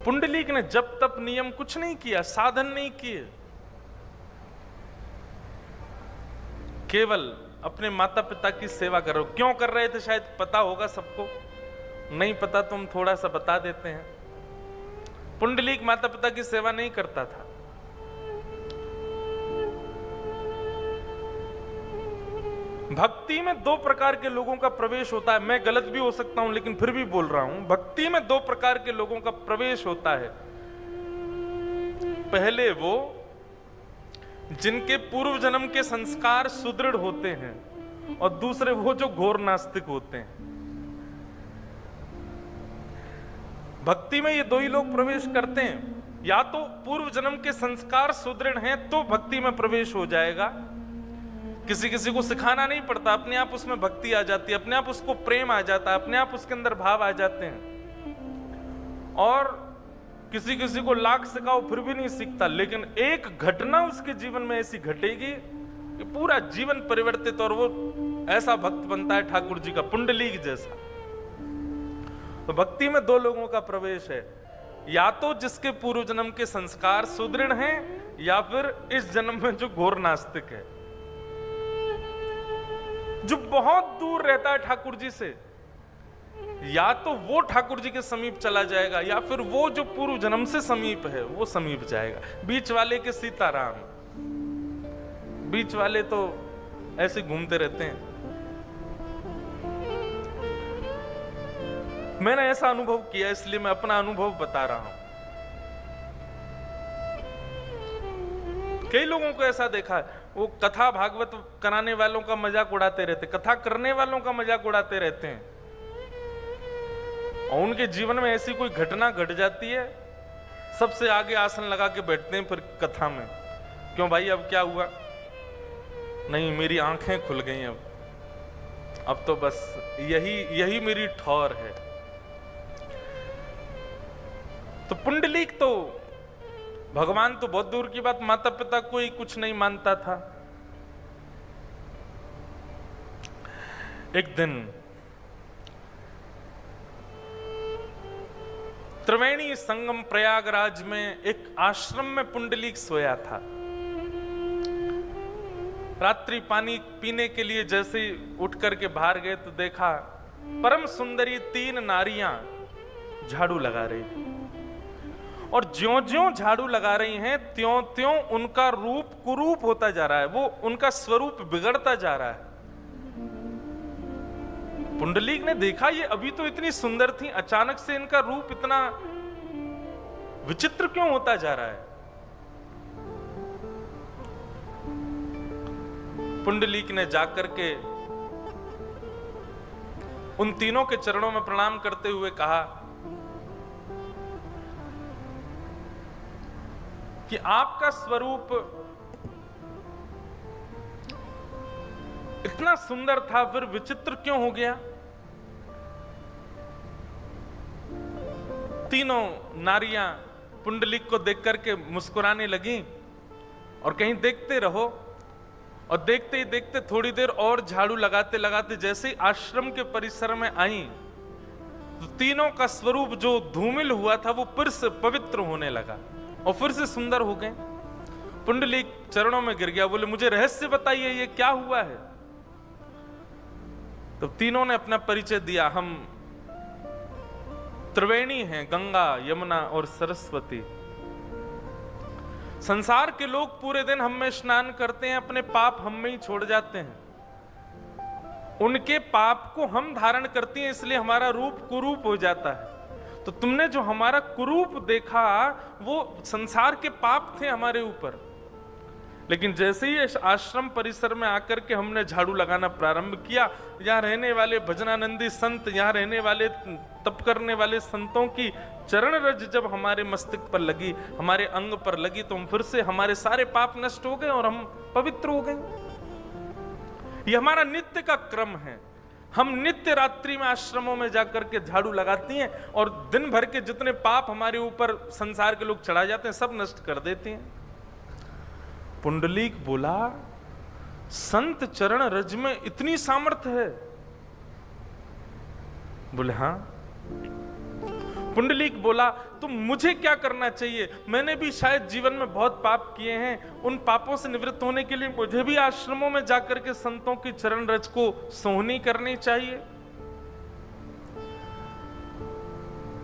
पुंडलीक ने जब तप नियम कुछ नहीं किया, साधन नहीं किए, केवल अपने माता पिता की सेवा करो। क्यों कर रहे थे शायद पता होगा सबको, नहीं पता तो हम थोड़ा सा बता देते हैं। पुंडलीक माता पिता की सेवा नहीं करता था। भक्ति में दो प्रकार के लोगों का प्रवेश होता है। मैं गलत भी हो सकता हूं लेकिन फिर भी बोल रहा हूं। भक्ति में दो प्रकार के लोगों का प्रवेश होता है। पहले वो जिनके पूर्व जन्म के संस्कार सुदृढ़ होते हैं, और दूसरे वो जो घोर नास्तिक होते हैं। भक्ति में ये दो ही लोग प्रवेश करते हैं। या तो पूर्व जन्म के संस्कार सुदृढ़ हैं तो भक्ति में प्रवेश हो जाएगा, किसी किसी को सिखाना नहीं पड़ता, अपने आप उसमें भक्ति आ जाती है, अपने आप उसको प्रेम आ जाता है, अपने आप उसके अंदर भाव आ जाते हैं। और किसी किसी को लाख सिखाओ फिर भी नहीं सीखता, लेकिन एक घटना उसके जीवन में ऐसी घटेगी कि पूरा जीवन परिवर्तित, और वो ऐसा भक्त बनता है ठाकुर जी का, पुंडलीक जैसा। तो भक्ति में दो लोगों का प्रवेश है, या तो जिसके पूर्व जन्म के संस्कार सुदृढ़ हैं, या फिर इस जन्म में जो घोर नास्तिक है, जो बहुत दूर रहता है ठाकुर जी से। या तो वो ठाकुर जी के समीप चला जाएगा, या फिर वो जो पूर्व जन्म से समीप है वो समीप जाएगा। बीच वाले के सीताराम, बीच वाले तो ऐसे घूमते रहते हैं। मैंने ऐसा अनुभव किया, इसलिए मैं अपना अनुभव बता रहा हूं। कई लोगों को ऐसा देखा है, वो कथा भागवत कराने वालों का मजाक उड़ाते रहते, कथा करने वालों का मजाक उड़ाते रहते हैं, और उनके जीवन में ऐसी कोई घटना घट जाती है, सबसे आगे आसन लगा के बैठते हैं फिर कथा में। क्यों भाई, अब क्या हुआ? नहीं, मेरी आंखें खुल गई, अब तो बस यही मेरी ठौर है। तो पुंडलीक तो, भगवान तो बहुत दूर की बात, माता पिता कोई कुछ नहीं मानता था। एक दिन त्रिवेणी संगम प्रयागराज में एक आश्रम में पुंडलीक सोया था। रात्रि पानी पीने के लिए जैसे ही उठ करके बाहर गए तो देखा परम सुंदरी 3 नारियां झाड़ू लगा रही, और ज्यों-ज्यों झाड़ू लगा रही हैं त्यों-त्यों उनका रूप कुरूप होता जा रहा है, वो उनका स्वरूप बिगड़ता जा रहा है। पुंडलीक ने देखा ये अभी तो इतनी सुंदर थी, अचानक से इनका रूप इतना विचित्र क्यों होता जा रहा है। पुंडलीक ने जाकर के उन तीनों के चरणों में प्रणाम करते हुए कहा कि आपका स्वरूप इतना सुंदर था, फिर विचित्र क्यों हो गया? तीनों नारियां पुंडलीक को देख करके मुस्कुराने लगी, और कहीं देखते रहो, और देखते ही देखते थोड़ी देर और झाड़ू लगाते लगाते जैसे ही आश्रम के परिसर में आई तो तीनों का स्वरूप जो धूमिल हुआ था वो फिर से पवित्र होने लगा और फिर से सुंदर हो गए। पुंडलीक चरणों में गिर गया, बोले मुझे रहस्य बताइए, ये क्या हुआ है? तो तीनों ने अपना परिचय दिया, हम त्रिवेणी हैं, गंगा, यमुना और सरस्वती। संसार के लोग पूरे दिन हम में स्नान करते हैं, अपने पाप हम में ही छोड़ जाते हैं, उनके पाप को हम धारण करती हैं, इसलिए हमारा रूप कुरूप हो जाता है। तो तुमने जो हमारा कुरूप देखा वो संसार के पाप थे हमारे ऊपर, लेकिन जैसे ही आश्रम परिसर में आकर के हमने झाड़ू लगाना प्रारंभ किया, यहाँ रहने वाले भजनानंदी संत, यहाँ रहने वाले तप करने वाले संतों की चरण रज जब हमारे मस्तक पर लगी, हमारे अंग पर लगी, तो हम फिर से, हमारे सारे पाप नष्ट हो गए और हम पवित्र हो गए। ये हमारा नित्य का क्रम है। हम नित्य रात्रि में आश्रमों में जाकर के झाड़ू लगाती हैं और दिन भर के जितने पाप हमारे ऊपर संसार के लोग चढ़ा जाते हैं सब नष्ट कर देते हैं। पुंडलीक बोला, संत चरण रज में इतनी सामर्थ्य है? बोले हाँ। पुंडलीक बोला तो मुझे क्या करना चाहिए? मैंने भी शायद जीवन में बहुत पाप किए हैं, उन पापों से निवृत्त होने के लिए मुझे भी आश्रमों में जाकर के संतों की चरण रज को सोहनी करनी चाहिए।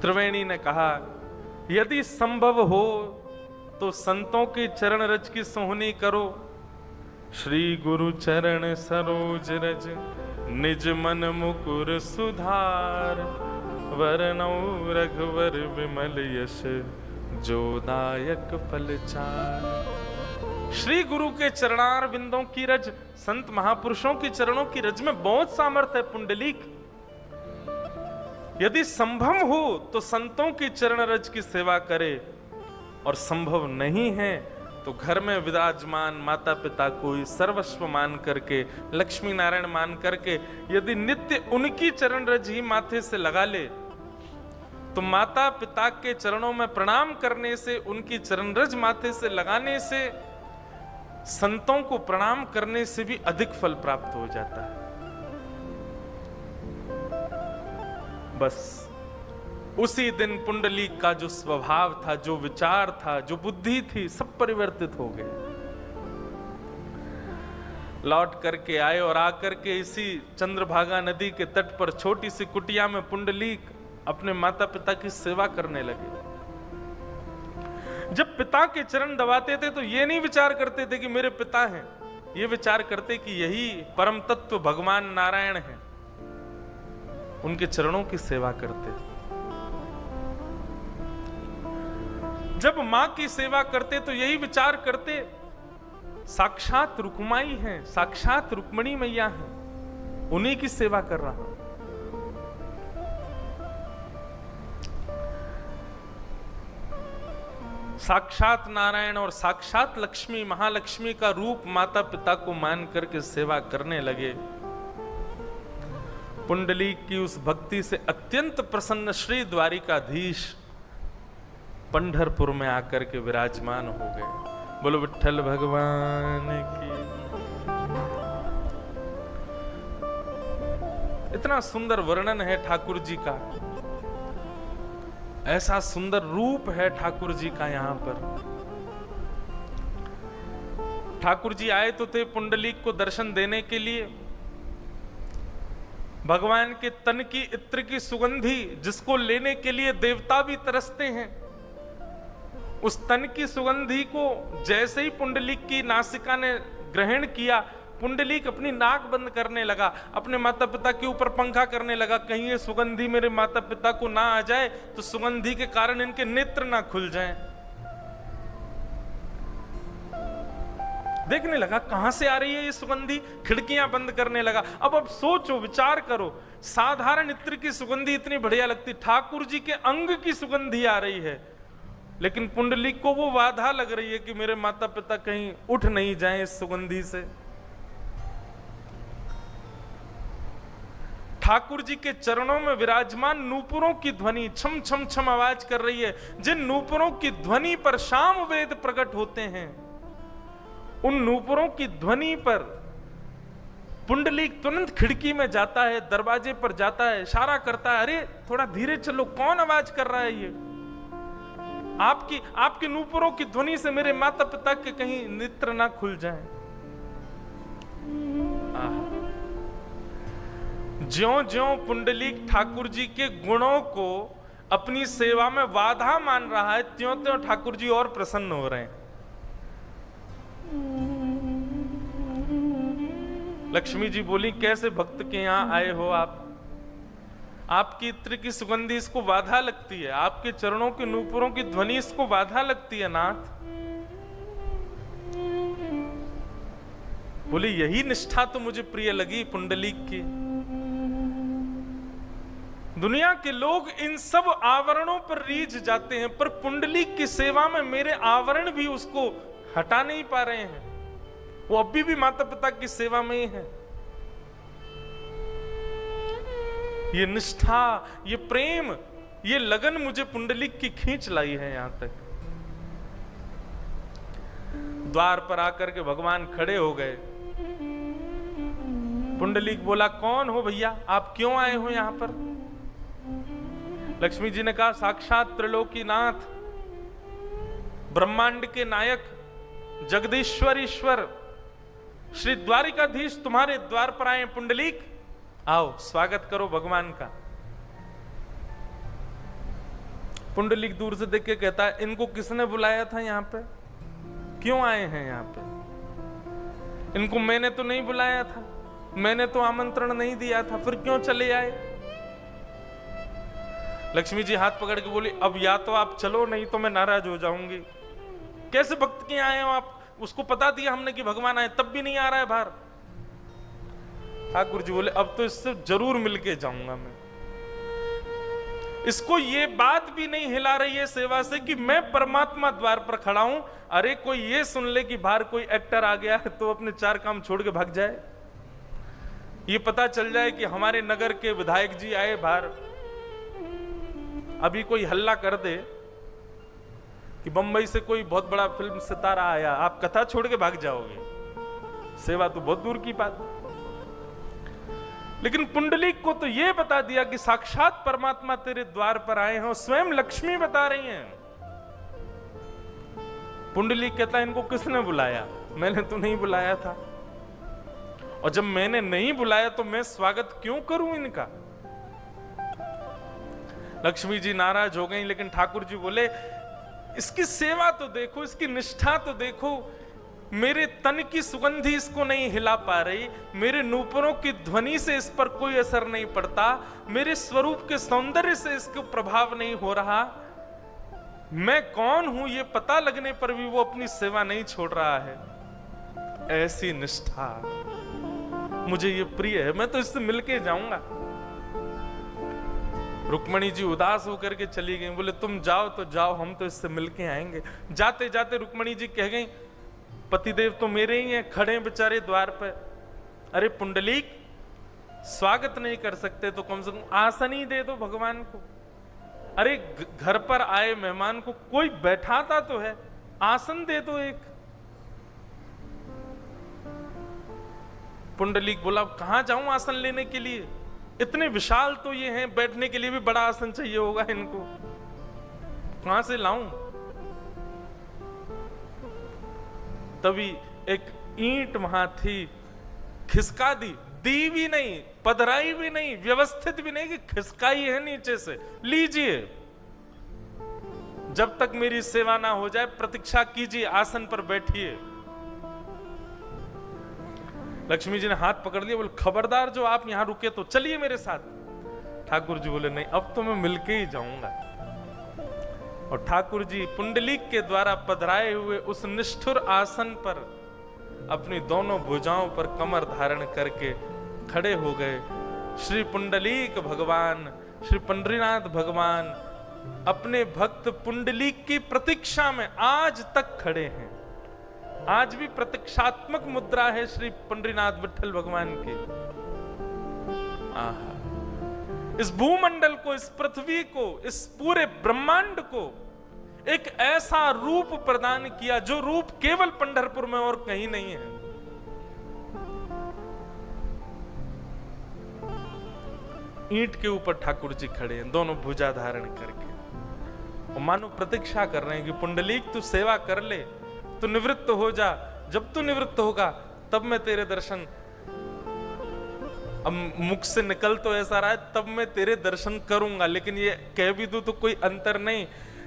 त्रिवेणी ने कहा, यदि संभव हो तो संतों की चरण रज की सोहनी करो। श्री गुरु चरण सरोज रज निज मन मुकुर सुधार, वरनौ रघुवर विमल यश जोदायक फल चार। श्री गुरु के चरणार बिंदों की रज, संत महापुरुषों की चरणों की रज में बहुत सामर्थ्य है पुंडलीक। यदि संभव हो तो संतों की चरण रज की सेवा करे, और संभव नहीं है तो घर में विराजमान माता पिता को ही सर्वस्व मान करके, लक्ष्मी नारायण मान करके, यदि नित्य उनकी चरण रज ही माथे से लगा ले तो माता पिता के चरणों में प्रणाम करने से, उनकी चरण रज माथे से लगाने से, संतों को प्रणाम करने से भी अधिक फल प्राप्त हो जाता है। बस उसी दिन पुंडलीक का जो स्वभाव था, जो विचार था, जो बुद्धि थी, सब परिवर्तित हो गए। लौट करके आए और आकर के इसी चंद्रभागा नदी के तट पर छोटी सी कुटिया में पुंडलीक अपने माता पिता की सेवा करने लगे। जब पिता के चरण दबाते थे तो ये नहीं विचार करते थे कि मेरे पिता हैं, ये विचार करते कि यही परम तत्व भगवान नारायण हैं। उनके चरणों की सेवा करते। जब मां की सेवा करते तो यही विचार करते, साक्षात रुक्माई हैं, साक्षात रुक्मणी मैया हैं, उन्हीं की सेवा कर रहा हूं। साक्षात नारायण और साक्षात लक्ष्मी, महालक्ष्मी का रूप माता पिता को मान करके सेवा करने लगे। पुंडलीक की उस भक्ति से अत्यंत प्रसन्न श्री द्वारिकाधीश पंढरपुर में आकर के विराजमान हो गए। बोलो विठ्ठल भगवान की। इतना सुंदर वर्णन है ठाकुर जी का, ऐसा सुंदर रूप है ठाकुर जी का। यहां पर ठाकुर जी आए तो थे पुंडलीक को दर्शन देने के लिए। भगवान के तन की इत्र की सुगंधी, जिसको लेने के लिए देवता भी तरसते हैं, उस तन की सुगंधी को जैसे ही पुंडलीक की नासिका ने ग्रहण किया, पुंडलीक अपनी नाक बंद करने लगा, अपने माता पिता के ऊपर पंखा करने लगा, कहीं ये सुगंधी मेरे माता पिता को ना आ जाए तो सुगंधी के कारण इनके नेत्र ना खुल जाएं। देखने लगा कहां से आ रही है ये सुगंधी, खिड़कियां बंद करने लगा। अब सोचो, विचार करो, साधारण इत्र की सुगंधी इतनी बढ़िया लगती, ठाकुर जी के अंग की सुगंधी आ रही है, लेकिन पुंडलीक को वो बाधा लग रही है कि मेरे माता पिता कहीं उठ नहीं जाएं इस सुगंधी से। ठाकुर जी के चरणों में विराजमान नूपुरों की ध्वनि छम छम छम आवाज कर रही है। जिन नूपुरों की ध्वनि पर शाम वेद प्रकट होते हैं, उन नूपुरों की ध्वनि पर पुंडलीक तुरंत खिड़की में जाता है, दरवाजे पर जाता है, इशारा करता है, अरे थोड़ा धीरे चलो, कौन आवाज कर रहा है ये? आपकी नूपुरों की ध्वनि से मेरे माता पिता के कहीं नेत्र ना खुल जाएं। ज्यों-ज्यों पुंडलीक ठाकुर जी के गुणों को अपनी सेवा में बाधा मान रहा है, त्यों-त्यों ठाकुर जी और प्रसन्न हो रहे हैं। लक्ष्मी जी बोली, कैसे भक्त के यहां आए हो आप? आपकी इत्र की सुगंधी इसको बाधा लगती है, आपके चरणों के नूपुरों की ध्वनि इसको बाधा लगती है नाथ। बोले, यही निष्ठा तो मुझे प्रिय लगी पुंडलीक की। दुनिया के लोग इन सब आवरणों पर रीझ जाते हैं, पर पुंडलीक की सेवा में मेरे आवरण भी उसको हटा नहीं पा रहे हैं। वो अभी भी माता पिता की सेवा में ही है। ये निष्ठा, ये प्रेम, ये लगन मुझे पुंडलीक की खींच लाई है यहां तक। द्वार पर आकर के भगवान खड़े हो गए। पुंडलीक बोला, कौन हो भैया, आप क्यों आए हो यहां पर? लक्ष्मी जी ने कहा, साक्षात त्रिलोकीनाथ, ब्रह्मांड के नायक, जगदीश्वर ईश्वर, श्री द्वारिकाधीश तुम्हारे द्वार पर आए। पुंडलीक, आओ स्वागत करो भगवान का। पुंडलीक दूर से देख के कहता है, इनको किसने बुलाया था यहाँ पे? क्यों आए हैं यहाँ पे? इनको मैंने तो नहीं बुलाया था, मैंने तो आमंत्रण नहीं दिया था, फिर क्यों चले आए? लक्ष्मी जी हाथ पकड़ के बोली, अब या तो आप चलो, नहीं तो मैं नाराज हो जाऊंगी। कैसे भक्त के आए हो आप? उसको बता दिया हमने कि भगवान आए, तब भी नहीं आ रहा है बाहर। ठाकुर जी बोले, अब तो इससे जरूर मिलके जाऊंगा मैं। इसको ये बात भी नहीं हिला रही है सेवा से कि मैं परमात्मा द्वार पर खड़ा हूं। अरे कोई ये सुन ले कि बाहर कोई एक्टर आ गया है तो अपने चार काम छोड़ के भाग जाए। ये पता चल जाए कि हमारे नगर के विधायक जी आए बाहर, अभी कोई हल्ला कर दे कि बंबई से कोई बहुत बड़ा फिल्म सितारा आया, आप कथा छोड़ के भाग जाओगे। सेवा तो बहुत दूर की बात। लेकिन पुंडलीक को तो यह बता दिया कि साक्षात परमात्मा तेरे द्वार पर आए हैं, स्वयं लक्ष्मी बता रही हैं। पुंडलीक कहता है, इनको किसने बुलाया? मैंने तो नहीं बुलाया था, और जब मैंने नहीं बुलाया तो मैं स्वागत क्यों करूं इनका? लक्ष्मी जी नाराज हो गई, लेकिन ठाकुर जी बोले, इसकी सेवा तो देखो, इसकी निष्ठा तो देखो। मेरे तन की सुगंधी इसको नहीं हिला पा रही, मेरे नूपुरों की ध्वनि से इस पर कोई असर नहीं पड़ता, मेरे स्वरूप के सौंदर्य से इसको प्रभाव नहीं हो रहा। मैं कौन हूं ये पता लगने पर भी वो अपनी सेवा नहीं छोड़ रहा है। ऐसी निष्ठा मुझे ये प्रिय है, मैं तो इससे मिलके जाऊंगा। रुक्मणी जी उदास होकर के चली गई। बोले, तुम जाओ तो जाओ, हम तो इससे मिलके आएंगे। जाते जाते रुक्मणी जी कह गई, पतिदेव तो मेरे ही हैं, खड़े बेचारे द्वार पर। अरे पुंडलीक, स्वागत नहीं कर सकते तो कम से कम आसन ही दे दो भगवान को। अरे घर पर आए मेहमान को कोई बैठाता तो है, आसन दे दो एक। पुंडलीक बोला, कहां जाऊं आसन लेने के लिए? इतने विशाल तो ये हैं, बैठने के लिए भी बड़ा आसन चाहिए होगा इनको, कहां से लाऊं? तभी एक ईंट वहां थी, खिसका दी भी नहीं, पधराई भी नहीं, व्यवस्थित भी नहीं कि खिसकाई है नीचे से, लीजिए, जब तक मेरी सेवा ना हो जाए प्रतीक्षा कीजिए, आसन पर बैठिए। लक्ष्मी जी ने हाथ पकड़ लिया, बोले, खबरदार, जो आप यहां रुके तो चलिए मेरे साथ। ठाकुर जी बोले, नहीं, अब तो मैं मिलके ही जाऊंगा। और ठाकुर जी पुंडलीक के द्वारा पधराए हुए उस निष्ठुर आसन पर अपनी दोनों भुजाओं पर कमर धारण करके खड़े हो गए। श्री पुंडलीक भगवान, श्री पंडरीनाथ भगवान अपने भक्त पुंडलीक की प्रतीक्षा में आज तक खड़े हैं। आज भी प्रतीक्षात्मक मुद्रा है श्री पंडरीनाथ विठल भगवान की। आहा, इस भूमंडल को, इस पृथ्वी को, इस पूरे ब्रह्मांड को एक ऐसा रूप प्रदान किया जो रूप केवल पंढरपुर में और कहीं नहीं है। ईंट के ऊपर ठाकुर जी खड़े हैं, दोनों भुजा धारण करके, और मानो प्रतीक्षा कर रहे हैं कि पुंडलीक तू सेवा कर ले, तू निवृत्त हो जा, जब तू निवृत्त होगा तब मैं तेरे दर्शन, अब मुख से निकल तो ऐसा रहा है, तब मैं तेरे दर्शन करूंगा। लेकिन ये कह भी दूं तो कोई अंतर नहीं,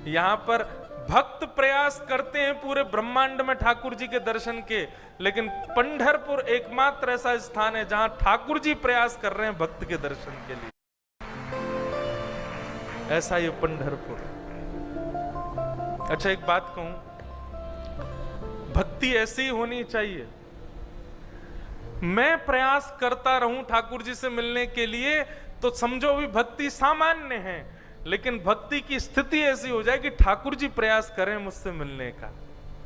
यहां पर भक्त प्रयास करते हैं पूरे ब्रह्मांड में ठाकुर जी के दर्शन के, लेकिन पंढरपुर एकमात्र ऐसा स्थान है जहां ठाकुर जी प्रयास कर रहे हैं भक्त के दर्शन के लिए। ऐसा ये पंढरपुर। अच्छा, एक बात कहूं, भक्ति ऐसी होनी चाहिए। मैं प्रयास करता रहूं ठाकुर जी से मिलने के लिए तो समझो भी भक्ति सामान्य है, लेकिन भक्ति की स्थिति ऐसी हो जाए कि ठाकुर जी प्रयास करें मुझसे मिलने का,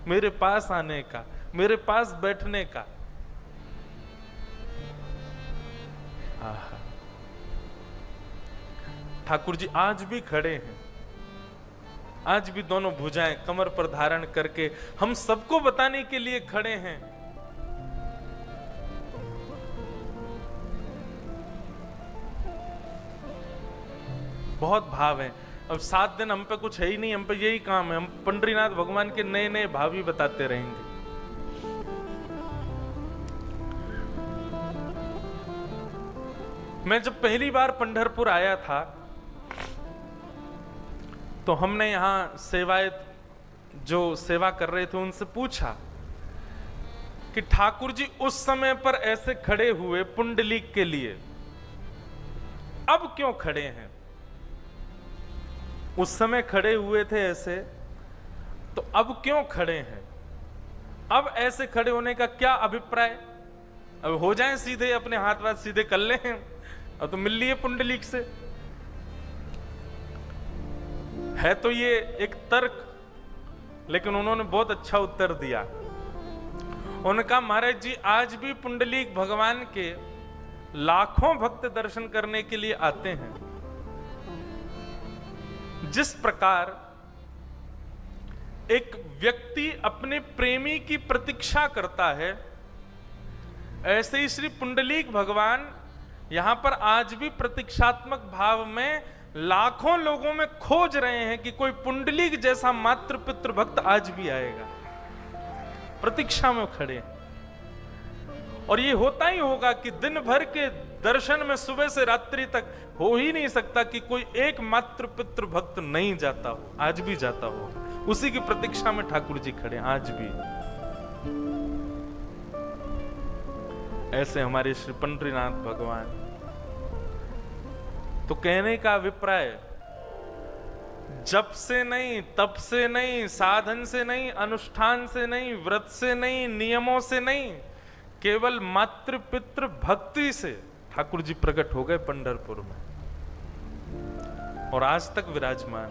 मेरे पास आने का, मेरे पास बैठने का। ठाकुर जी आज भी खड़े हैं, आज भी दोनों भुजाएं कमर पर धारण करके हम सबको बताने के लिए खड़े हैं। बहुत भाव है। अब 7 दिन हम पे कुछ है ही नहीं, हम पे यही काम है, हम पंडरीनाथ भगवान के नए नए भाव ही बताते रहेंगे। मैं जब पहली बार पंढरपुर आया था तो हमने यहाँ सेवायत जो सेवा कर रहे थे उनसे पूछा कि ठाकुर जी उस समय पर ऐसे खड़े हुए पुंडलीक के लिए, अब क्यों खड़े हैं? उस समय खड़े हुए थे ऐसे, तो अब क्यों खड़े हैं? अब ऐसे खड़े होने का क्या अभिप्राय? अब हो जाएं सीधे, अपने हाथ सीधे कर लें, अब तो मिल लिए पुंडलीक से। है तो ये एक तर्क, लेकिन उन्होंने बहुत अच्छा उत्तर दिया। उन्होंने कहा, महाराज जी आज भी पुंडलीक भगवान के लाखों भक्त दर्शन करने के लिए आते हैं। जिस प्रकार एक व्यक्ति अपने प्रेमी की प्रतीक्षा करता है, ऐसे ही श्री पुंडलीक भगवान यहां पर आज भी प्रतीक्षात्मक भाव में लाखों लोगों में खोज रहे हैं कि कोई पुंडलीक जैसा मातृ पितृ भक्त आज भी आएगा। प्रतीक्षा में खड़े हैं। और ये होता ही होगा कि दिन भर के दर्शन में सुबह से रात्रि तक हो ही नहीं सकता कि कोई एक मातृ पितृ भक्त नहीं जाता हो, आज भी जाता हो। उसी की प्रतीक्षा में ठाकुर जी खड़े आज भी। ऐसे हमारे श्री पंडरीनाथ भगवान। तो कहने का अभिप्राय, जप से नहीं, तप से नहीं, साधन से नहीं, अनुष्ठान से नहीं, व्रत से नहीं, नियमों से नहीं, केवल मातृ पितृ भक्ति से ठाकुर जी प्रकट हो गए पंढरपुर में और आज तक विराजमान।